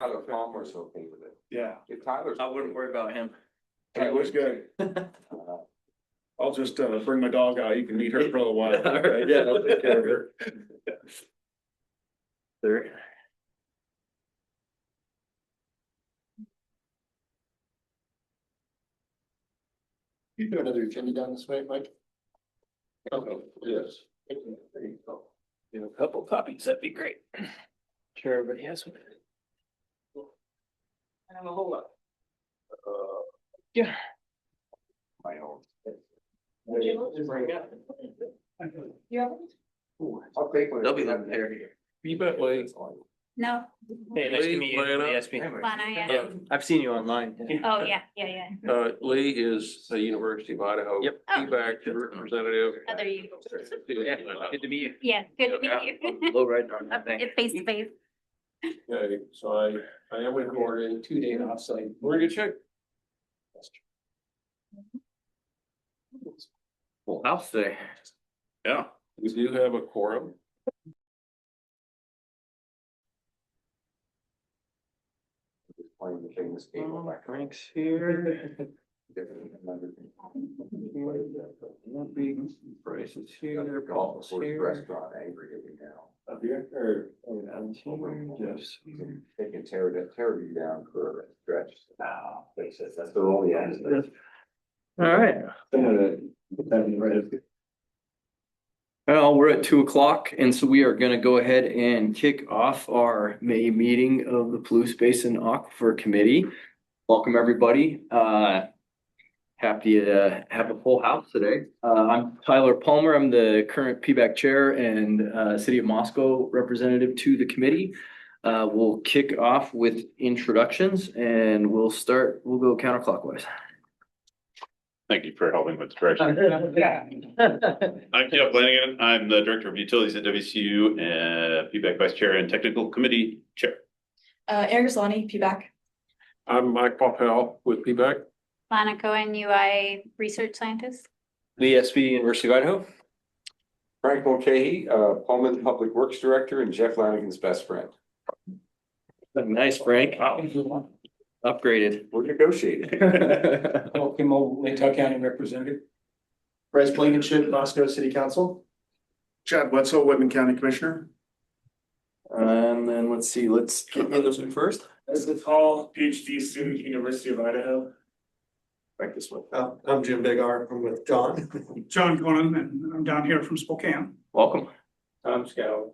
Tyler Palmer's okay with it. Yeah, If Tyler's. I wouldn't worry about him. it was good. I'll just bring my dog out. You can meet her for a little while. All right, yeah, I'll take care of her. There. You do another agenda down this way, Mike? Oh, yes. There you go. You know, a couple copies, that'd be great. Sure, everybody has one. I have a whole lot. Yeah. My own. Yeah. I'll take one. They'll be up there. You bet, Lee. No. Hey, nice to meet you. Lana. Nice to meet you. Lana, yeah. Yeah, I've seen you online. Oh, yeah, yeah, yeah. Lee is a University of Idaho. Yep. PBAC representative. Other you. Yeah, good to meet you. Yeah, good to meet you. Low right on that thing. Face to face. Okay, so I am recording 2-day offsite. We're in good shape. Full house today. Yeah, we do have a quorum. Playing the famous game of like. Frank's here. Bryce is here. Paul's here. Restaurant angry at me now. Up here, or, Jeff's here. They can tear you down for a stretch. That's their only answer. All right. Well, we're at 2:00, and so we are gonna go ahead and kick off our May meeting of the Palouse Basin Aquifer Committee. Welcome, everybody. Happy to have a full house today. I'm Tyler Palmer. I'm the current PBAC chair and City of Moscow representative to the committee. We'll kick off with introductions and we'll go counterclockwise. Thank you for helping with the direction. I'm Jeff Flanagan. I'm the Director of Utilities at WCU and PBAC Vice Chair and Technical Committee Chair. Eric Slani, PBAC. I'm Mike Poppel with PBAC. Lana Cohen, UI research scientist. Lee SB, University of Idaho. Frank Mulcahy, Pullman Public Works Director and Jeff Lanigan's best friend. Nice, Frank. Upgraded. We're negotiating. Kim Old, Latah County Representative. Bryce Blankenship, Moscow City Council. Chad Wetzel, Whitman County Commissioner. And then let's see, let's get in this one first. Elizabeth Hall, PhD student, University of Idaho. Back this way. I'm Jim Bigar. I'm with John. John Conan, and I'm down here from Spokane. Welcome. Tom Scow.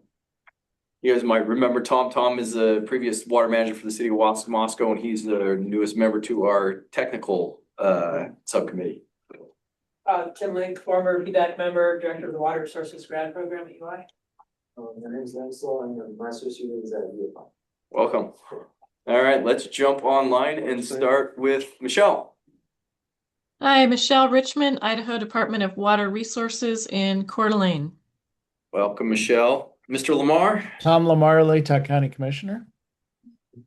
You guys might remember Tom. Tom is the previous water manager for the city of Moscow, and he's the newest member to our technical subcommittee. Tim Link, former PBAC member, director of the Water Resources Grad Program at UI. My name is Ansel. I'm a master's student at UFI. Welcome. All right, let's jump online and start with Michelle. Hi, Michelle Richmond, Idaho Department of Water Resources in Coeur d'Alene. Welcome, Michelle. Mr. Lamar. Tom Lamar, Latah County Commissioner.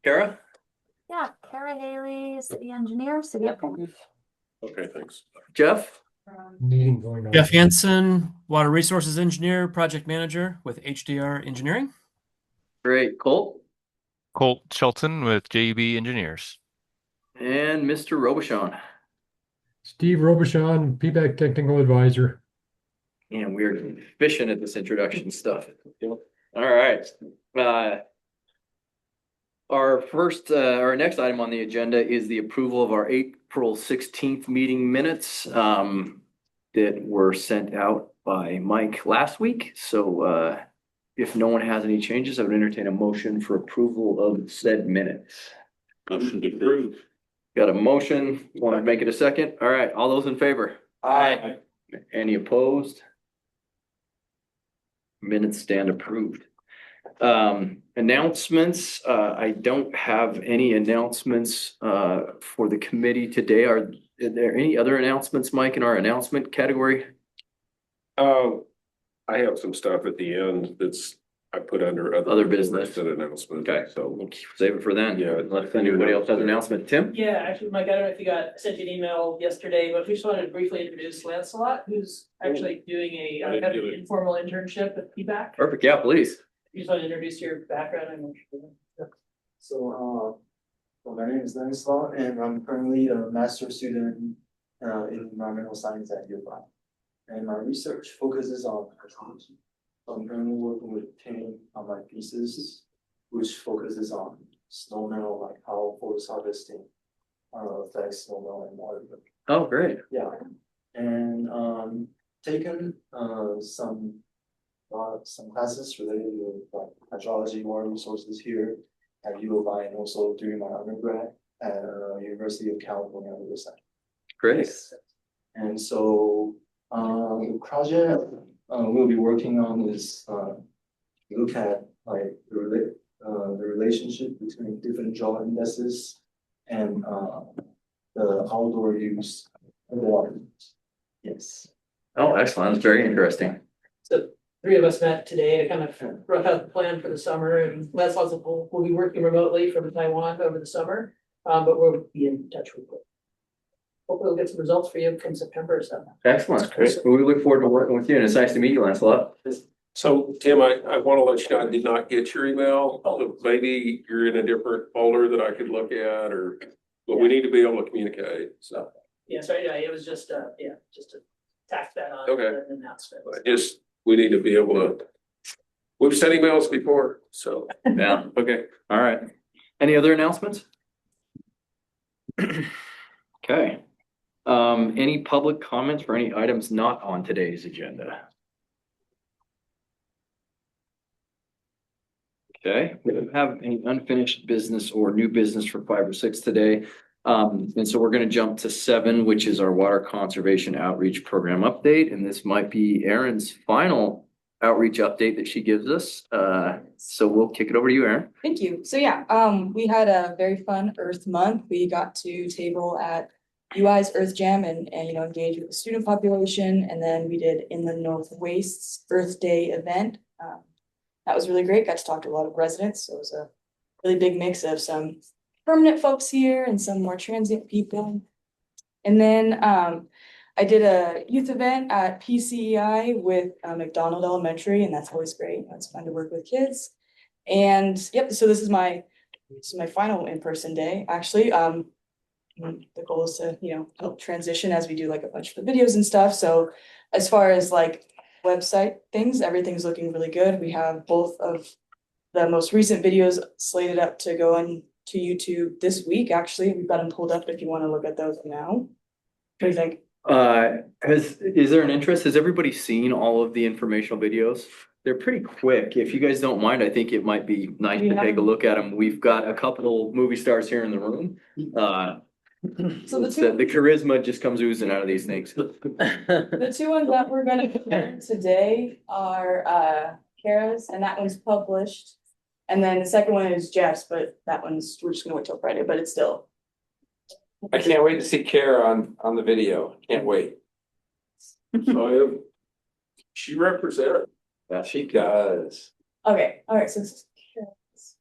Kara. Yeah, Kara Haley, city engineer, city of Pullman. Okay, thanks. Jeff. Meeting going on. Jeff Hansen, Water Resources Engineer, Project Manager with HDR Engineering. Great. Colt. Colt Shelton with JB Engineers. And Mr. Robichon. Steve Robichon, PBAC Technical Advisor. And we're efficient at this introduction stuff. All right. Our next item on the agenda is the approval of our April 16th meeting minutes that were sent out by Mike last week. So if no one has any changes, I would entertain a motion for approval of said minutes. Motion to approve. Got a motion. Want to make it a second? All right. All those in favor? Aye. Any opposed? Minutes stand approved. Announcements. I don't have any announcements for the committee today. Are there any other announcements, Mike, in our announcement category? I have some stuff at the end that's I put under Other business. An announcement. Okay, So we'll save it for then. Yeah. Unless anybody else has an announcement. Tim? Yeah, actually, Mike, I don't know if I sent you an email yesterday, but we just wanted to briefly introduce Lancelot, who's actually doing a I didn't kind of do an it. informal internship at PBAC. Perfect. Yeah, please. You just want to introduce your background and what you're doing. Well, my name is Stanislaw, and I'm currently a master's student in environmental science at U of I. And my research focuses on hydrology. So I'm currently working with 10 on my thesis, which focuses on snowmelt, like how forest harvesting affects snowmelt and water. Oh, great. Yeah, and taken some classes related to like hydrology, water resources here at U of I, and also during my undergrad at University of California, Riverside. Great. And so the project we'll be working on is look at like the relationship between different draw indices and the outdoor use of water. Yes. Oh, excellent. That's very interesting. So three of us met today to kind of rough out the plan for the summer, and Les also will be working remotely from Taiwan over the summer. But we'll be in touch with you. Hopefully we'll get some results for you come September or so. Excellent. Great. Well, we look forward to working with you, and it's nice to meet you, Lancelot. So Tim, I want to let you know, I did not get your email. So maybe you're in a different folder that I could look at, or, but we need to be able to communicate, so. Yeah, sorry, yeah, it was just just to tack that on. Okay. The announcement. We need to be able to, we've sent emails before, so. Yeah. Okay. All right. Any other announcements? Okay. Any public comments for any items not on today's agenda? Okay, we don't have any unfinished business or new business for 5 or 6 today. And so we're going to jump to 7, which is our water conservation outreach program update. And this might be Erin's final outreach update that she gives us. So we'll kick it over to you, Erin. Thank you. So yeah, we had a very fun Earth Month. We got to table at UI's Earth Jam and engage with the student population. And then we did in the Northwast's Earth Day event. That was really great. Got to talk to a lot of residents. So it was a really big mix of some permanent folks here and some more transient people. And then I did a youth event at PCEI with McDonald Elementary, and that's always great. It's fun to work with kids. And yep, so this is my final in-person day, actually. The goal is to, help transition as we do like a bunch of the videos and stuff. So as far as like website things, everything's looking really good. We have both of the most recent videos slated up to go on to YouTube this week. Actually, we've got them pulled up if you want to look at those now. What do you think? Is there an interest? Has everybody seen all of the informational videos? They're pretty quick. If you guys don't mind, I think it might be nice to take a look at them. We've got a couple movie stars here in the room. So the charisma just comes oozing out of these things. The 2 ones that we're gonna compare today are Kara's, and that one's published. And then the second one is Jeff's, but that one's, we're just gonna wait till Friday, but it's still. I can't wait to see Kara on the video. Can't wait. So she represented. Yeah, she does. Okay, all right, so this is Kara's.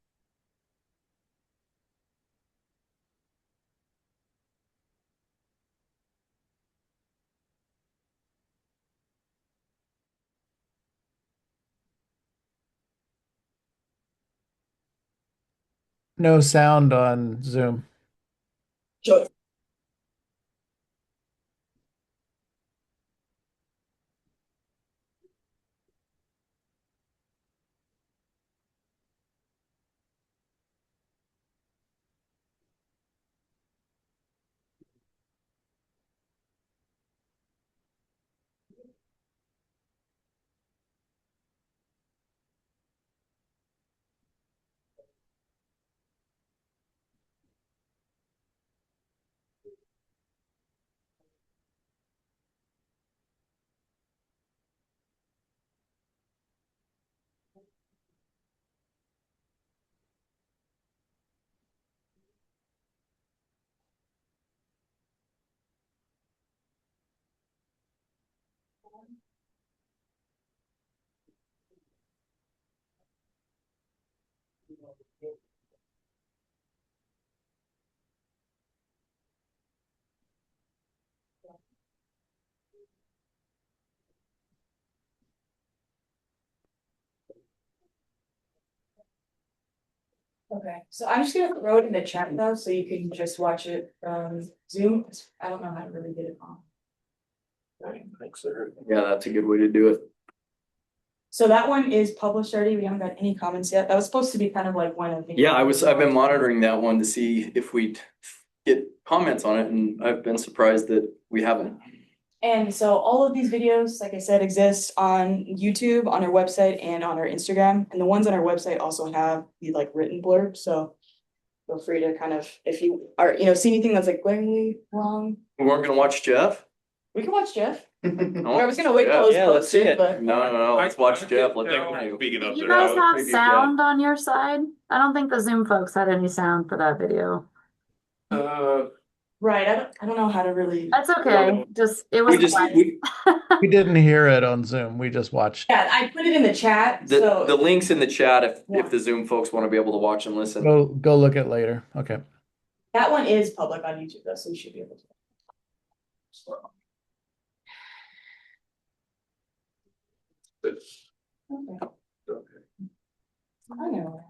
No sound on Zoom. Sure. Okay, so I'm just gonna throw it in the chat though, so you can just watch it from Zoom. I don't know how to really get it on. Thanks, sir. Yeah, that's a good way to do it. So that one is published already. We haven't got any comments yet. That was supposed to be kind of like one of the. Yeah, I've been monitoring that one to see if we'd get comments on it, and I've been surprised that we haven't. And so all of these videos, like I said, exist on YouTube, on our website, and on our Instagram. And the ones on our website also have the like written blurb, so feel free to kind of, if you are, see anything that's like glaringly wrong, We weren't gonna watch Jeff? we can watch Jeff. No? I was gonna wait till it was Yeah, let's see posted, it. but. No, let's watch I Jeff. can Let's tell. take Speaking of, You there, guys have Maybe, sound on your side? I don't think the Zoom folks had any sound for that video. Right, I don't know how to really. That's okay. Just, it was quiet. We didn't hear it on Zoom. We just watched. Yeah, I put it in the chat, The so link's in the chat Yeah. if the Zoom folks want to be able to watch and listen. Go look at later. Okay. that one is public on YouTube though, so you should be able to. Okay. I know.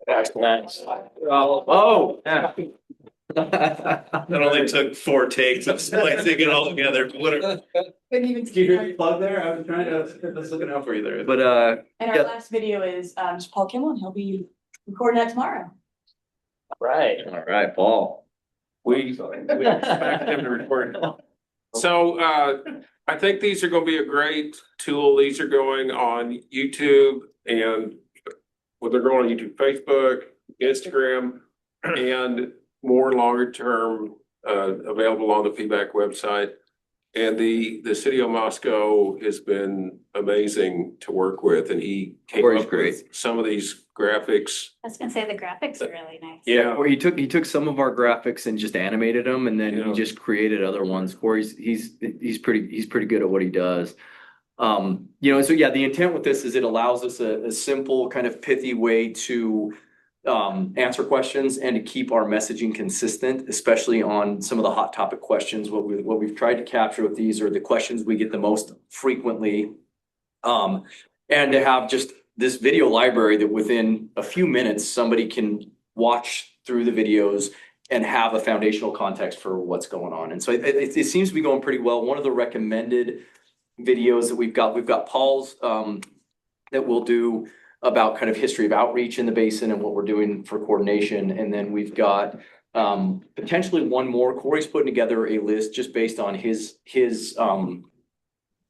Excellent. Oh. That only took 4 takes of splicing it all together. Couldn't even. Did you hear me plug there? I was trying to, I was looking out for you there. But And our yeah. last video is just Paul Kimmel, and he'll be recording that tomorrow. All right, Paul. We expect him to record. So I think these are gonna be a great tool. These are going on YouTube and they're going on YouTube, Facebook, Instagram, and more longer term available on the PBAC website. And the city of Moscow has been amazing to work with, and he came Corey's up great. with some of these graphics. I was gonna say the graphics are really nice. Yeah, Or he took some of our graphics and just animated them, and then he Yeah. just created other ones. Corey's he's pretty good at what he does. So yeah, the intent with this is it allows us a simple kind of pithy way to answer questions and to keep our messaging consistent, especially on some of the hot topic questions. What we've tried to capture with these are the questions we get the most frequently, and to have just this video library that within a few minutes somebody can watch through the videos and have a foundational context for what's going on. And so it seems to be going pretty well. One of the recommended videos that we've got Paul's that we'll do about kind of history of outreach in the basin and what we're doing for coordination. And then we've got potentially one more. Corey's putting together a list just based on his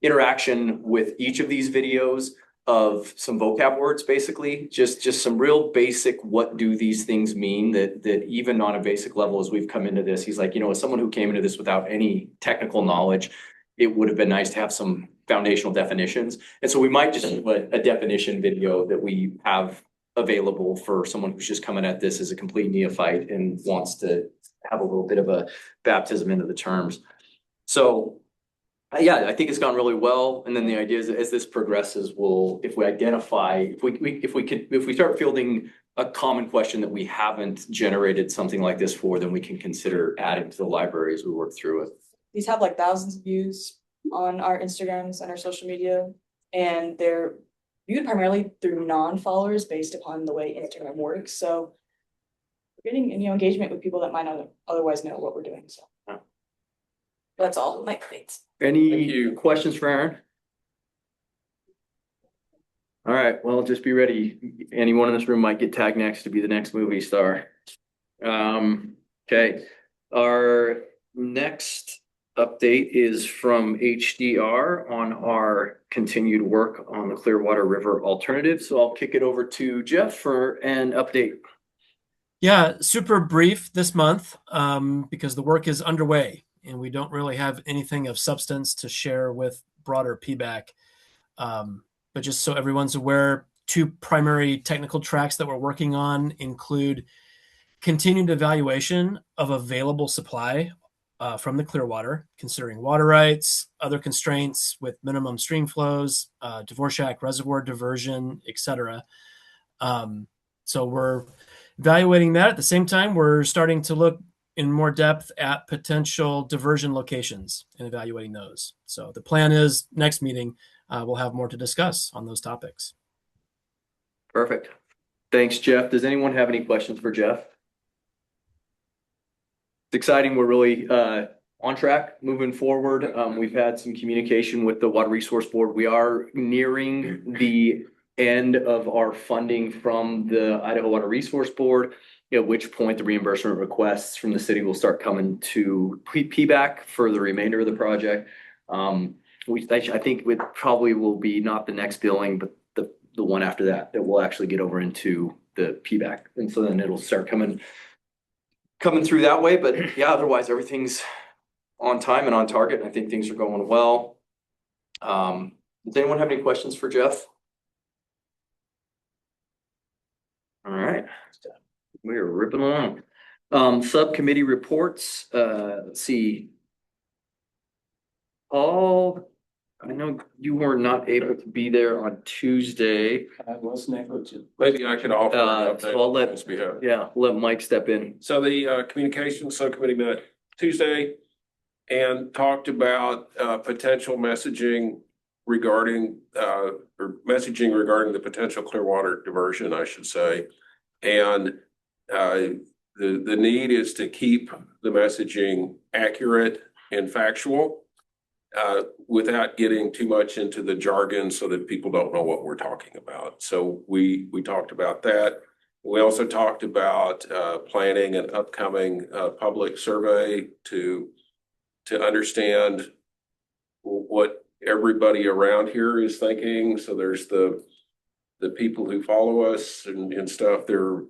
interaction with each of these videos of some vocab words, basically, just some real basic, what do these things mean, that even on a basic level, as we've come into this, he's like, as someone who came into this without any technical knowledge, it would have been nice to have some foundational definitions. And so we might just do a definition video that we have available for someone who's just coming at this as a complete neophyte and wants to have a little bit of a baptism into the terms. So yeah, I think it's gone really well. And then the idea is that as this progresses, if we start fielding a common question that we haven't generated something like this for, then we can consider adding to the library as we work through it. These have like thousands of views on our Instagrams and our social media. And they're viewed primarily through non-followers based upon the way Instagram works. So we're getting, engagement with people that might not otherwise know what we're doing, so. That's all, my thanks. Thank Any you. questions for Aaron? All right, well, just be ready. Anyone in this room might get tagged next to be the next movie star. Okay, our next update is from HDR on our continued work on the Clearwater River alternative. So I'll kick it over to Jeff for an update. Yeah, super brief this month because the work is underway and we don't really have anything of substance to share with broader PBAC. But just so everyone's aware, two primary technical tracks that we're working on include continued evaluation of available supply from the Clearwater, considering water rights, other constraints with minimum stream flows, Dvorak reservoir diversion, etc. So we're evaluating that. At the same time, we're starting to look in more depth at potential diversion locations and evaluating those. So the plan is next meeting, we'll have more to discuss on those topics. Perfect. Thanks, Jeff. Does anyone have any questions for Jeff? It's exciting. We're really on track moving forward. We've had some communication with the Water Resource Board. We are nearing the end of our funding from the Idaho Water Resource Board, at which point the reimbursement requests from the city will start coming to PBAC for the remainder of the project. I think it probably will be not the next billing, but the one after that will actually get over into the PBAC. And so then it'll start coming through that way. But yeah, otherwise everything's on time and on target. I think things are going well. Does anyone have any questions for Jeff? All right, we are ripping along. Subcommittee reports. Let's see. Paul, I know you were not able to be there on Tuesday. I wasn't able to. Maybe I could offer an update. So I'll on his behalf. let Mike step in. So the communications subcommittee met Tuesday and talked about potential messaging regarding the potential Clearwater diversion, I should say. And the need is to keep the messaging accurate and factual without getting too much into the jargon so that people don't know what we're talking about. So we talked about that. We also talked about planning an upcoming public survey to understand what everybody around here is thinking. So there's the people who follow us and stuff, they're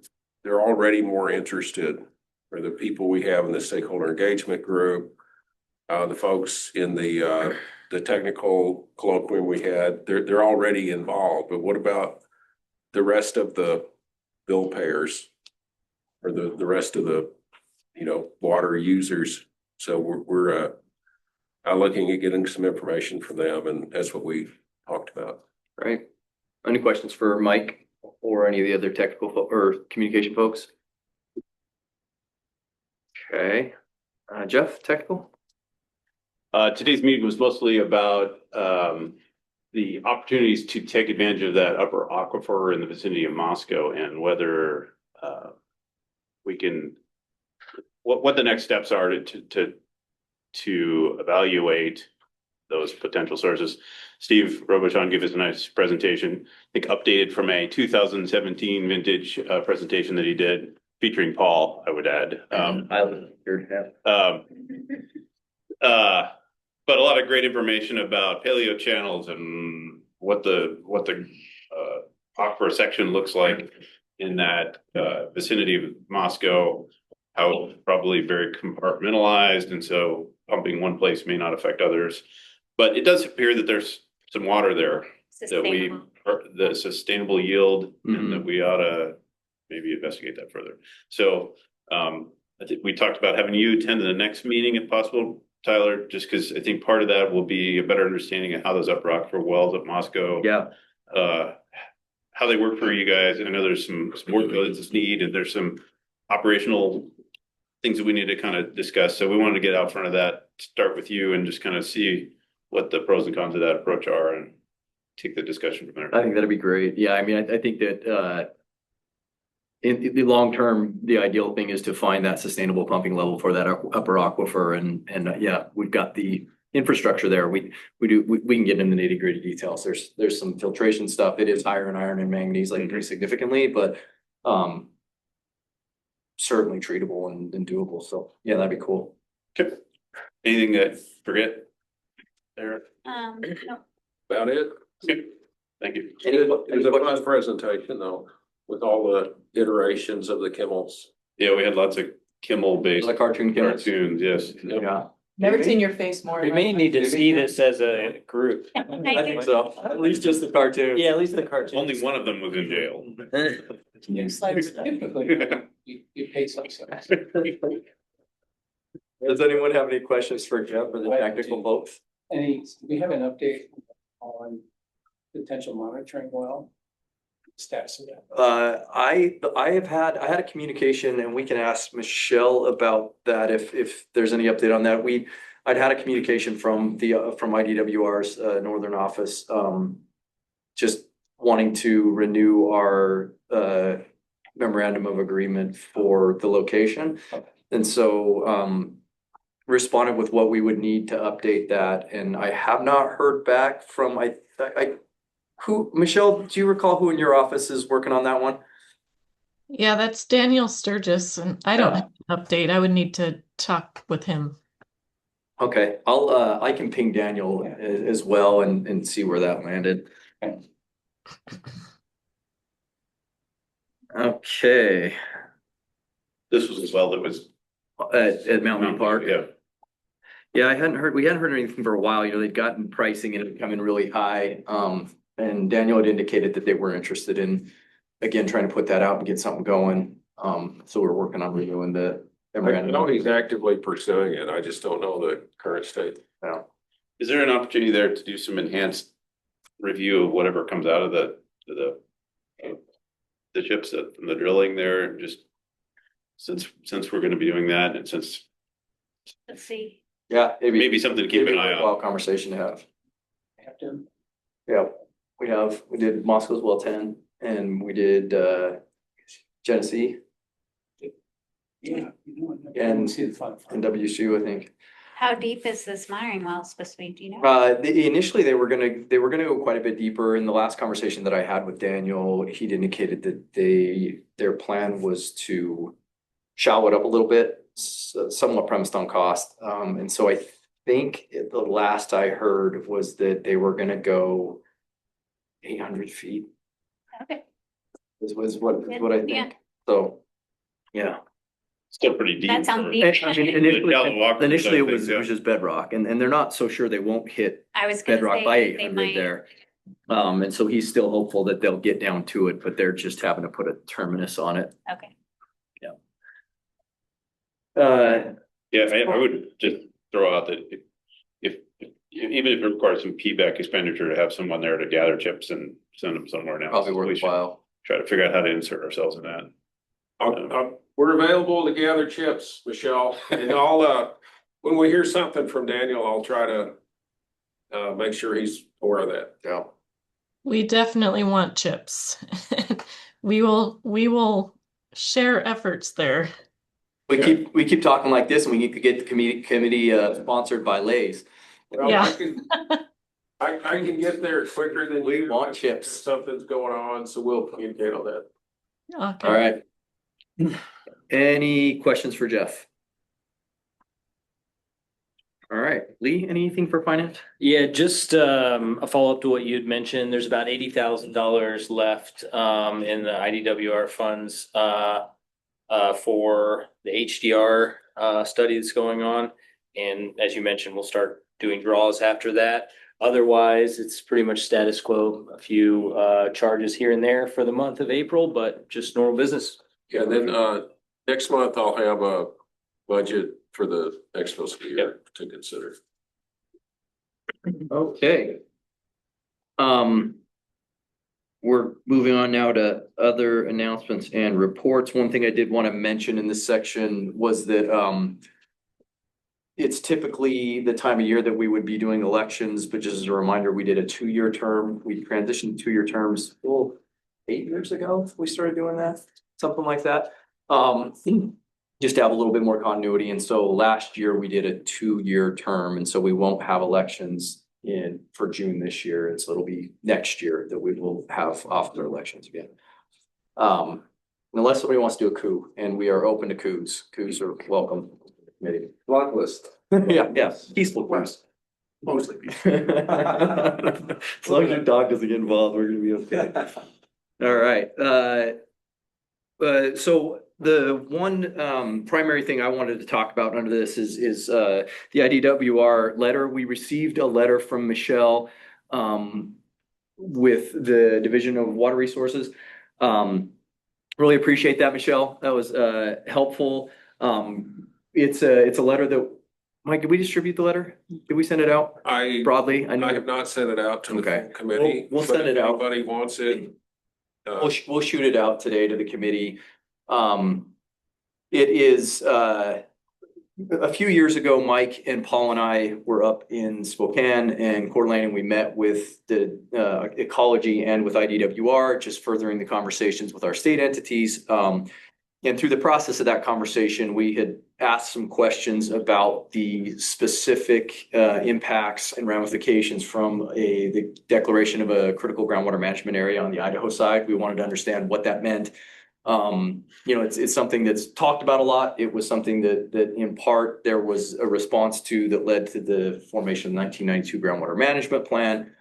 already more interested, or the people we have in the stakeholder engagement group, the folks in the technical colloquium we had, they're already involved. But what about the rest of the bill payers or the rest of the, water users? So we're looking at getting some information from them, and that's what we talked about. Right. Any questions for Mike or any of the other technical or communication folks? Okay. Jeff, technical? Today's meeting was mostly about the opportunities to take advantage of that upper aquifer in the vicinity of Moscow and whether we can, what the next steps are to evaluate those potential sources. Steve Robuchon gave us a nice presentation, I think updated from a 2017 vintage presentation that he did featuring Paul, I would add. But a lot of great information about paleo channels and what the aquifer section looks like in that vicinity of Moscow, how it's probably very compartmentalized, and so pumping one place may not affect others. But it does appear that there's some water there the sustainable yield, and that we ought to maybe investigate that further. So I think we talked about having you attend the next meeting if possible, Tyler, just because I think part of that will be a better understanding of how those upper aquifer wells at Moscow, how they work for you guys. I know there's some work that's needed, and there's some operational things that we need to kind of discuss. So we wanted to get out front of that, start with you, and just kind of see what the pros and cons of that approach are and take the discussion from there. I think that'd be great. Yeah, I mean, I think that in the long term, the ideal thing is to find that sustainable pumping level for that upper aquifer and yeah, we've got the infrastructure there. We can get into the nitty-gritty details. There's some filtration stuff. It is higher in iron and manganese, like pretty significantly, but certainly treatable and doable. So yeah, that'd be cool. Okay. Anything that forget there? No. About it. Okay. Thank you. It was a fun presentation though, with all the iterations of the Kimmels. Yeah, we had lots of Kimmel based The cartoon killers. cartoons, yes. Yeah. Never seen your face more. We may need to see this as a group. I think so. At least just the cartoon. Yeah, at least the cartoon. Only one of them was in jail. You pay some. Does anyone have any questions for Jeff or the technical folks? Do we have an update on potential monitoring well? Status of that? I had a communication and we can ask Michelle about that if there's any update on that. I'd had a communication from from IDWR's northern office, just wanting to renew our memorandum of agreement for the location. And so responded with what we would need to update that. And I have not heard back from who, Michelle, do you recall who in your office is working on that one? Yeah, that's Daniel Sturgis, and I don't have an update. I would need to talk with him. Okay, I can ping Daniel as well and see where that landed. Okay. This was as well that was at Mountain Park. Yeah. Yeah, we hadn't heard anything for a while. You know, they'd gotten pricing and it coming really high. And Daniel had indicated that they were interested in, again, trying to put that out and get something going. So we're working on renewing the I know he's actively pursuing it. I just don't know the current state. Yeah. Is there an opportunity there to do some enhanced review of whatever comes out of the chips from the drilling there? Just since we're going to be doing that, and since Let's see. Yeah, maybe something to keep an eye on. Conversation to have. Yeah, we did Moscow's well 10 and we did Genesee. Yeah. And WSU, I think. How deep is this monitoring well supposed to be? Do you know? Initially they were gonna go quite a bit deeper. In the last conversation that I had with Daniel, he'd indicated that their plan was to shallow it up a little bit, somewhat premised on cost. And so I think the last I heard was that they were gonna go 800 feet. Okay. Is what I think. Yeah. So, yeah. Still pretty deep. That sounds deep. I mean, initially it was just bedrock, and they're not so sure they won't hit I was gonna bedrock say by they 800 might. there. And so he's still hopeful that they'll get down to it, but they're just having to put a terminus on it. Okay. Yeah, I would just throw out that if even if it requires some PBAC expenditure to have someone there to gather chips and send them somewhere now. Probably we should worthwhile. try to figure out how to insert ourselves in that. We're available to gather chips, Michelle, and I'll, when we hear something from Daniel, I'll try to make sure he's aware of that. Yeah. We definitely want chips. We will share efforts there. We keep talking like this, and we could get the committee sponsored by Lay's. Well, Yeah. I can get there quicker than We you. want chips. Something's going on, so we'll communicate on that. Okay. All right. Any questions for Jeff? All right, Lee, anything for finance? Yeah, just a follow-up to what you'd mentioned. There's about $80,000 left in the IDWR funds for the HDR study that's going on. And as you mentioned, we'll start doing draws after that. Otherwise, it's pretty much status quo. A few charges here and there for the month of April, but just normal business. Yeah, and then next month I'll have a budget for the next fiscal year to consider. Okay. We're moving on now to other announcements and reports. One thing I did want to mention in this section was that it's typically the time of year that we would be doing elections, but just as a reminder, we did a 2-year term. We transitioned to 2-year terms, 8 years ago, we started doing that, something like that. Just to have a little bit more continuity. And so last year we did a 2-year term, and so we won't have elections for June this year. And so it'll be next year that we will have officer elections again. Unless somebody wants to do a coup, and we are open to coups. Coups are welcome. Maybe. Block list. Yeah, peaceful coups. Mostly. As long as your dog doesn't get involved, we're gonna be okay. All right, so the one primary thing I wanted to talk about under this is the IDWR letter. We received a letter from Michelle with the Division of Water Resources. Really appreciate that, Michelle. That was helpful. It's a letter that, Mike, did we distribute the letter? Did we send it out broadly? I have not sent it out to the full committee. We'll but send if it out. Anybody wants it? We'll shoot it out today to the committee. It is a few years ago, Mike and Paul and I were up in Spokane and Coeur d'Alene, and we met with the ecology and with IDWR, just furthering the conversations with our state entities. And through the process of that conversation, we had asked some questions about the specific impacts and ramifications from the declaration of a critical groundwater management area on the Idaho side. We wanted to understand what that meant. It's something that's talked about a lot. It was something that in part there was a response to that led to the formation of the 1992 groundwater management plan.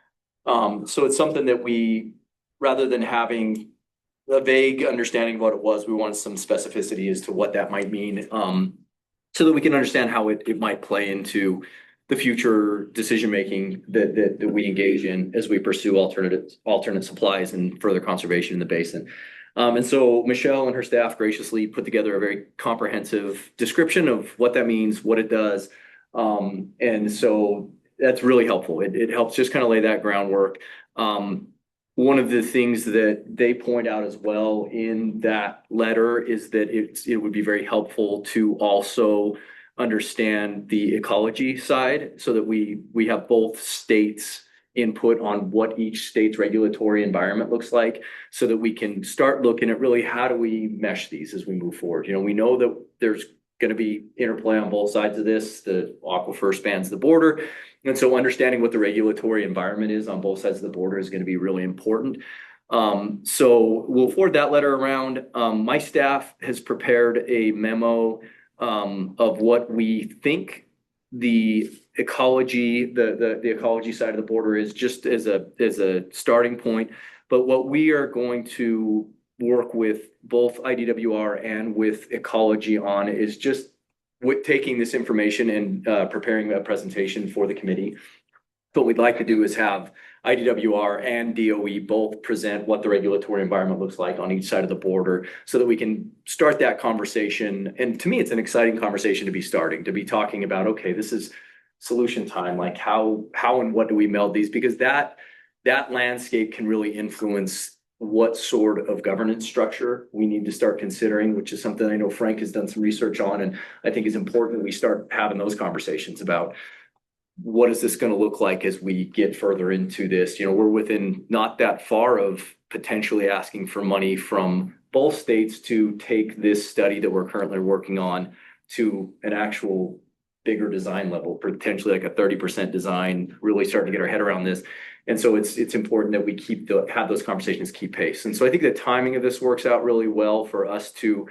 So it's something that we, rather than having a vague understanding of what it was, we wanted some specificity as to what that might mean, so that we can understand how it might play into the future decision-making that we engage in as we pursue alternate supplies and further conservation in the basin. And so Michelle and her staff graciously put together a very comprehensive description of what that means, what it does. And so that's really helpful. It helps just kind of lay that groundwork. One of the things that they point out as well in that letter is that it would be very helpful to also understand the ecology side, so that we have both states input on what each state's regulatory environment looks like, so that we can start looking at really how do we mesh these as we move forward. We know that there's going to be interplay on both sides of this. The aquifer spans the border. And so understanding what the regulatory environment is on both sides of the border is going to be really important. So we'll forward that letter around. My staff has prepared a memo of what we think the ecology, the ecology side of the border is, just as a starting point. But what we are going to work with both IDWR and with ecology on is just with taking this information and preparing a presentation for the committee. What we'd like to do is have IDWR and DOE both present what the regulatory environment looks like on each side of the border, so that we can start that conversation. And to me, it's an exciting conversation to be starting, to be talking about, okay, this is solution time. Like how and what do we meld these? Because that landscape can really influence what sort of governance structure we need to start considering, which is something I know Frank has done some research on. And I think it's important that we start having those conversations about what is this going to look like as we get further into this. We're within not that far of potentially asking for money from both states to take this study that we're currently working on to an actual bigger design level, potentially like a 30% design, really starting to get our head around this. And so it's important that we have those conversations, keep pace. And so I think the timing of this works out really well for us to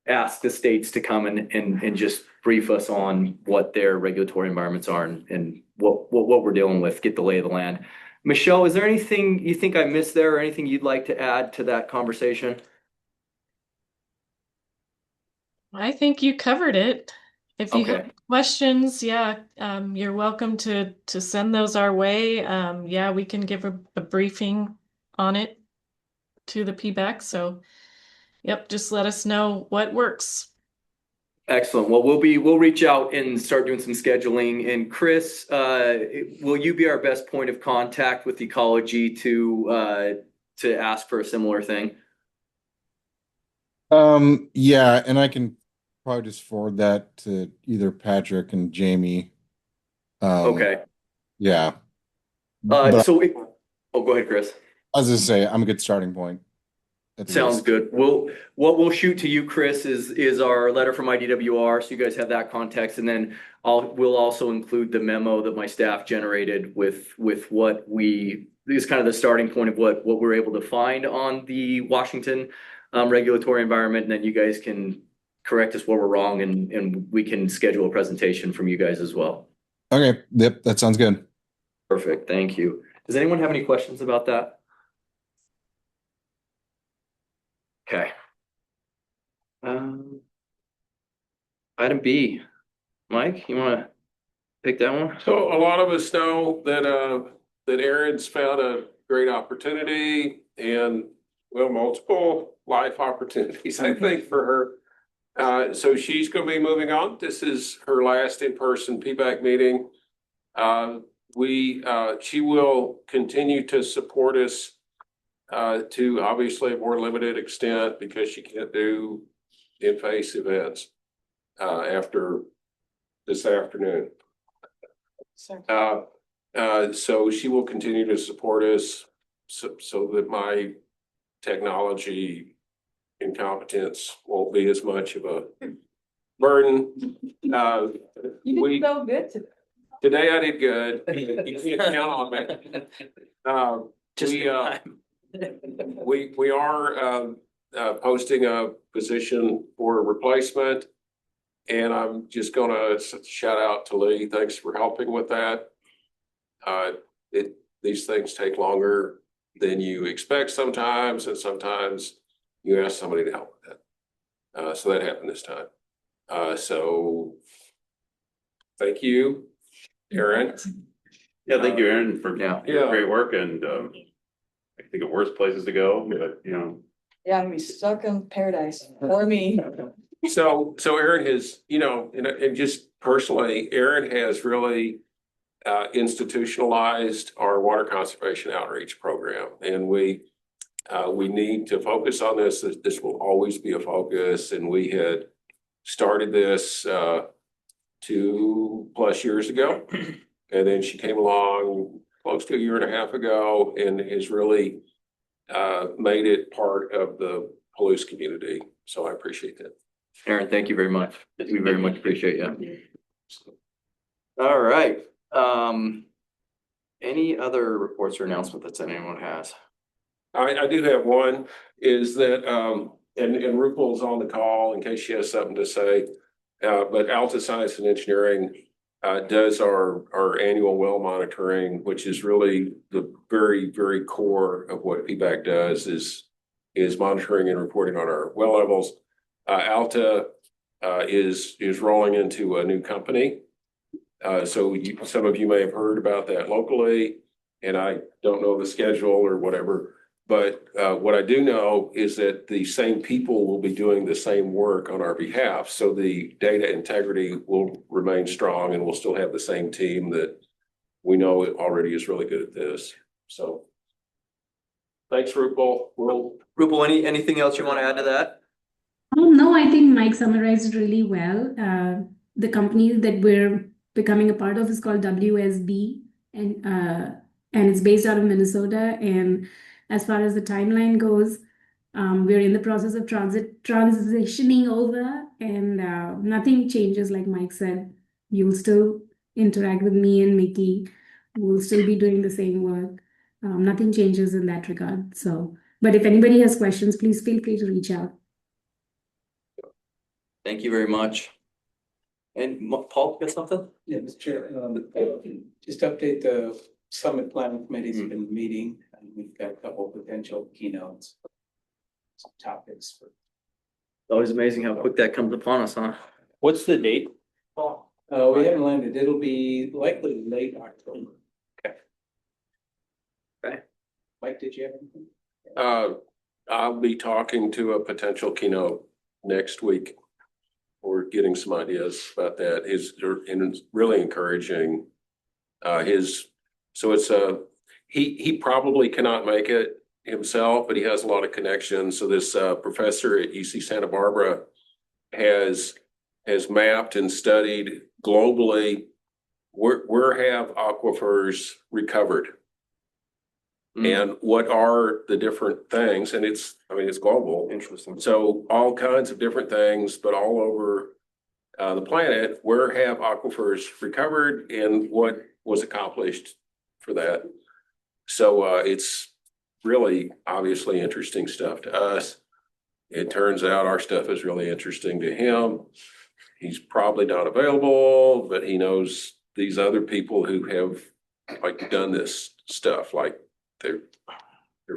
ask the states to come and just brief us on what their regulatory environments are and what we're dealing with, get the lay of the land. Michelle, is there anything you think I missed there, or anything you'd like to add to that conversation? I think you covered it. If you have questions, you're welcome to send those our way. We can give a briefing on it to the PBAC. So, just let us know what works. Excellent. Well, we'll reach out and start doing some scheduling. And Chris, will you be our best point of contact with ecology to ask for a similar thing? Yeah, and I can probably just forward that to either Patrick and Jamie. Okay. Yeah. But oh, go ahead, Chris. I was gonna say, I'm a good starting point. At Sounds least. good. What we'll shoot to you, Chris, is our letter from IDWR, so you guys have that context, and then we'll also include the memo that my staff generated with what is kind of the starting point of what we're able to find on the Washington regulatory environment, and then you guys can correct us where we're wrong, and we can schedule a presentation from you guys as well. Okay. Yep. That sounds good. Perfect. Thank you. Does anyone have any questions about that? Okay. Item B, Mike, you want to pick that one? So a lot of us know that Erin's found a great opportunity and multiple life opportunities, I think, for her. So she's going to be moving on. This is her last in-person PBAC meeting. She will continue to support us to obviously a more limited extent because she can't do in-face events after this afternoon. So she will continue to support us so that my technology incompetence won't be as much of a burden. You did so good today. Today I did good. You can't count on me. We are posting a position for a replacement, and I'm just gonna shout out to Lee. Thanks for helping with that. These things take longer than you expect sometimes, and sometimes you ask somebody to help with that. So that happened this time. So thank you, Erin. Yeah, thank you, Erin, for great work, and I think of worse places to go, but Yeah, I'm gonna be stuck in paradise for me. So Erin has, and just personally, Erin has really institutionalized our water conservation outreach program, and we need to focus on this. This will always be a focus, and we had started this 2+ years ago, and then she came along close to a year and a half ago and has really made it part of the Palouse community. So I appreciate that. Erin, thank you very much. We very much appreciate you. All right. Any other reports or announcements that anyone has? I do have one, is that, and Rupal's on the call in case she has something to say, but Alta Science and Engineering does our annual well monitoring, which is really the very, very core of what PBAC does is monitoring and reporting on our well levels. Alta is rolling into a new company. So some of you may have heard about that locally, and I don't know the schedule or whatever, but what I do know is that the same people will be doing the same work on our behalf. So the data integrity will remain strong, and we'll still have the same team that we know already is really good at this. So thanks, Rupal. Rupal, anything else you want to add to that? No, I think Mike summarized it really well. The company that we're becoming a part of is called WSB, and it's based out of Minnesota. And as far as the timeline goes, we're in the process of transitioning over, and nothing changes. Like Mike said, you'll still interact with me and Mickey. We'll still be doing the same work. Nothing changes in that regard. So, but if anybody has questions, please feel free to reach out. Thank you very much. And Paul, you got something? Yeah, Mr. Chair, just update the Summit Planning Committee's been meeting, and we've got a couple potential keynotes, some topics for. Always amazing how quick that comes upon us, huh? What's the date? We haven't landed. It'll be likely late October. Okay. Mike, did you have anything? I'll be talking to a potential keynote next week. We're getting some ideas about that. And it's really encouraging. So it's he probably cannot make it himself, but he has a lot of connections. So this professor at UC Santa Barbara has has mapped and studied globally, where have aquifers recovered? And what are the different things? And it's global. Interesting. So all kinds of different things, but all over the planet, where have aquifers recovered and what was accomplished for that? So it's really obviously interesting stuff to us. It turns out our stuff is really interesting to him. He's probably not available, but he knows these other people who have like done this stuff, like they're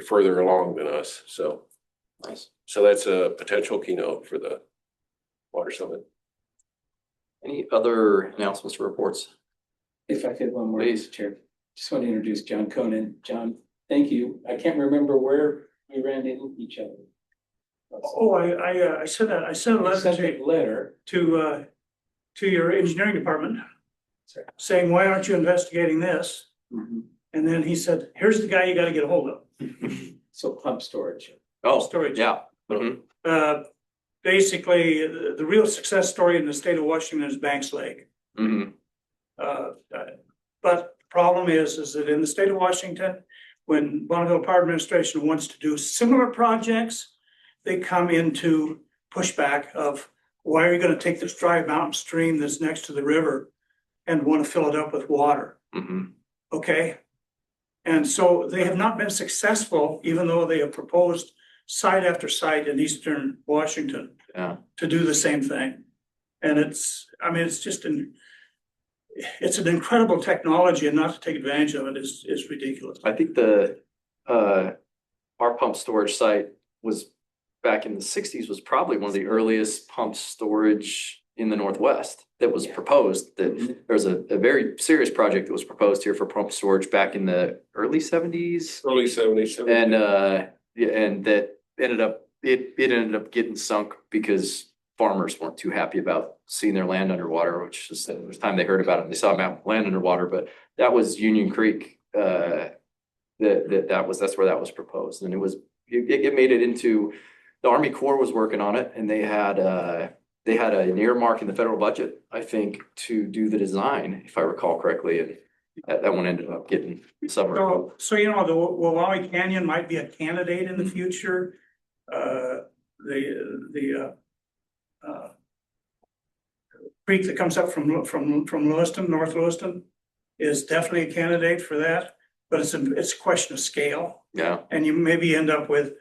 further along than us. So Nice. So that's a potential keynote for the Water Summit. Any other announcements or reports? If I could, one more, Please. Mr. Chair. Just want to introduce John Conan. John, thank you. I can't remember where we ran into each other. Oh, I sent a You sent a letter. to your engineering department Sorry. saying, why aren't you investigating this? Mhm. And then he said, here's the guy you gotta get a hold of. So pump storage. Oh, Storage. yeah. Mhm. Basically, the real success story in the state of Washington is Banks Lake. Mhm. But the problem is that in the state of Washington, when Bonneville Power Administration wants to do similar projects, they come into pushback of, why are you gonna take this dry mountain stream that's next to the river and want to fill it up with water? Mhm. Okay? And so they have not been successful, even though they have proposed site after site in eastern Washington Yeah. to do the same thing. And it's just it's an incredible technology, and not to take advantage of it is ridiculous. I think our pump storage site was back in the 60s, was probably one of the earliest pump storage in the Northwest that was proposed. That there was a very serious project that was proposed here for pump storage back in the early 70s. Early 70s. And that ended up getting sunk because farmers weren't too happy about seeing their land underwater, which is the first time they heard about it. They saw land underwater, but that was Union Creek. That's where that was proposed, and it made it into the Army Corps was working on it, and they had an earmark in the federal budget, I think, to do the design, if I recall correctly, and that one ended up getting summer. So the Wawami Canyon might be a candidate in the future. The creek that comes up from Lewiston, North Lewiston, is definitely a candidate for that. But it's a question of scale. Yeah. And you maybe end up with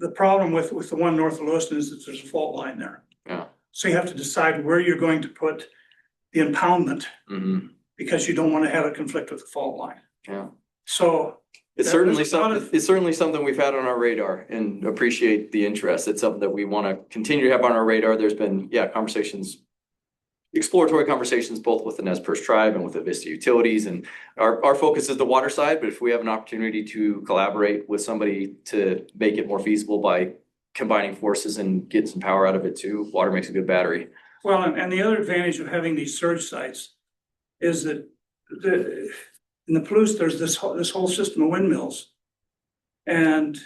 the problem with the one north of Lewiston is that there's a fault line there. Yeah. So you have to decide where you're going to put the impoundment, because you don't want to have it conflict with the fault line. Yeah. So it's certainly something we've had on our radar, and appreciate the interest. It's something that we want to continue to have on our radar. There's been exploratory conversations both with the Nez Perce tribe and with the Vista Utilities, and our focus is the water side, but if we have an opportunity to collaborate with somebody to make it more feasible by combining forces and getting some power out of it too, water makes a good battery. Well, and the other advantage of having these surge sites is that in the Palouse, there's this whole system of windmills. And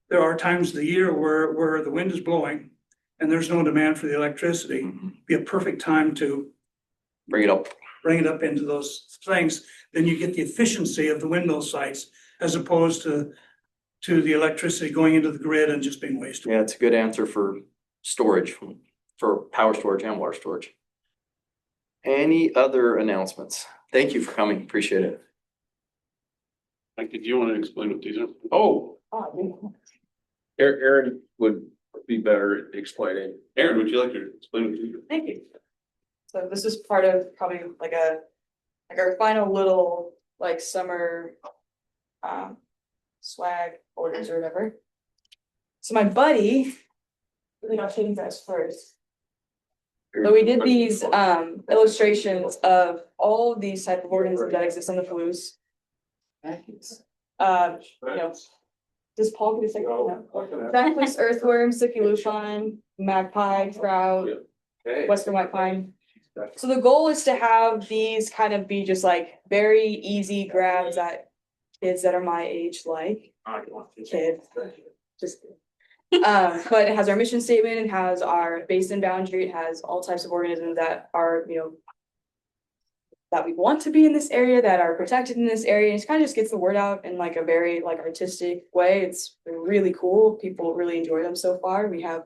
there are times of the year where the wind is blowing and there's no demand for the electricity. Be a perfect time to bring it up into those things. Then you get the efficiency of the windmill sites as opposed to the electricity going into the grid and just being wasted. Yeah, it's a good answer for storage, for power storage and water storage. Any other announcements? Thank you for coming. Appreciate it. Like, did you want to explain what these are? Oh, Aaron would be better at explaining. Aaron, would you like to explain what these are? Thank you. So this is part of probably like our final little summer swag orders or whatever. So my buddy, I think I'll show you guys first. So we did these illustrations of all of these type of organisms that exist on the Palouse. Does Paul get a second? Giant Palouse earthworm, Succulufon, magpie, trout, western white pine. So the goal is to have these kind of be just very easy grabs that kids that are my age kids. Just But it has our mission statement, it has our basin boundary, it has all types of organisms that are, that we want to be in this area, that are protected in this area. It kind of just gets the word out in like a very like artistic way. It's really cool. People really enjoy them so far. We have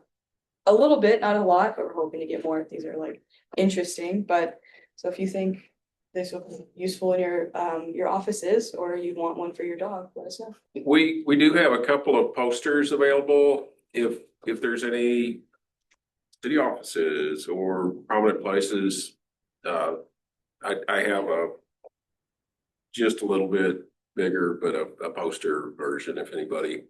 a little bit, not a lot, but we're hoping to get more. These are like interesting, but so if you think this will be useful in your offices or you want one for your dog, let us know. We do have a couple of posters available if there's any city offices or prominent places. I have just a little bit bigger, but a poster version if anybody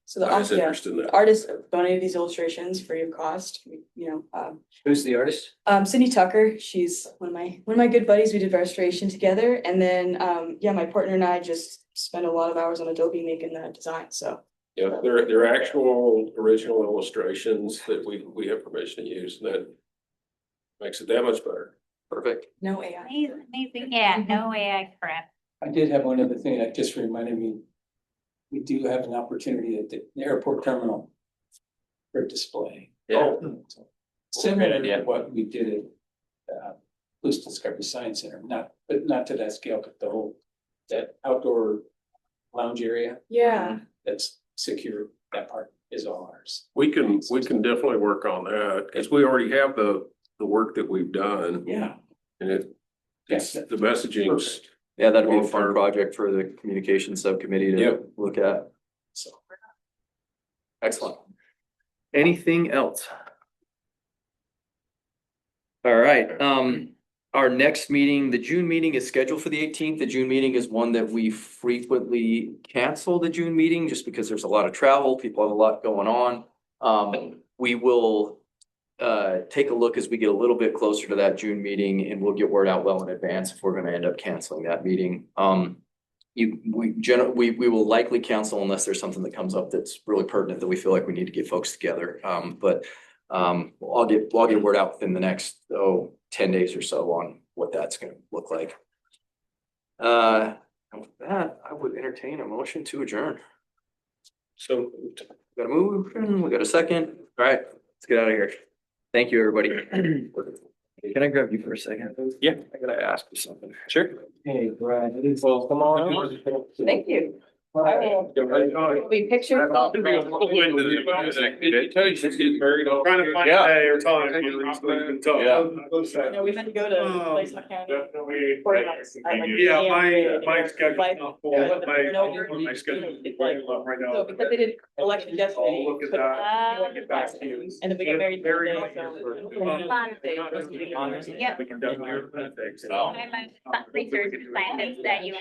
So the is interested in that. artist donated these illustrations free of cost. Who's the artist? Cindy Tucker, she's one of my good buddies. We did restoration together, and then my partner and I just spent a lot of hours on Adobe making that design. So Yeah, they're actual original illustrations that we have permission to use, and that makes it that much better. Perfect. no AI. Amazing. Yeah, no AI crap. I did have one other thing that just reminded me. We do have an opportunity at the airport terminal for display. Yeah. Similar idea. to what we did at Loose Discovery Science Center, not to that scale, but the whole, that outdoor lounge area Yeah. that's secure, that part is all ours. We can definitely work on that, because we already have the work that we've done. Yeah. And it's Yes. the messaging's. Yeah, that'd be a Long fun term. project for the communications subcommittee to Yep. look at. So Excellent. Anything else? All right, our next meeting, the June meeting is scheduled for the 18th. The June meeting is one that we frequently cancel the June meeting just because there's a lot of travel, people have a lot going on. We will take a look as we get a little bit closer to that June meeting, and we'll get word out well in advance if we're gonna end up canceling that meeting. We will likely cancel unless there's something that comes up that's really pertinent that we feel like we need to get folks together. I'll get word out within the next 10 days or so on what that's gonna look like. And with that, I would entertain a motion to adjourn. So Got a move, we got a second. All right, let's get out of here. Thank you, everybody. Can I grab you for a second? Yeah. I gotta ask you something. Sure. Hey, Brad, well, come on. Thank you. We pictured. Tell you she's getting married on. Trying to find a day or time. No, we had to go to Placer County. Yeah, my schedule's not full, but my schedule is right now. So because they did election yesterday. I'll look at that. I'll get back to you. And then we get married Thursday, so. Yep. We can definitely. I'm a research scientist that you.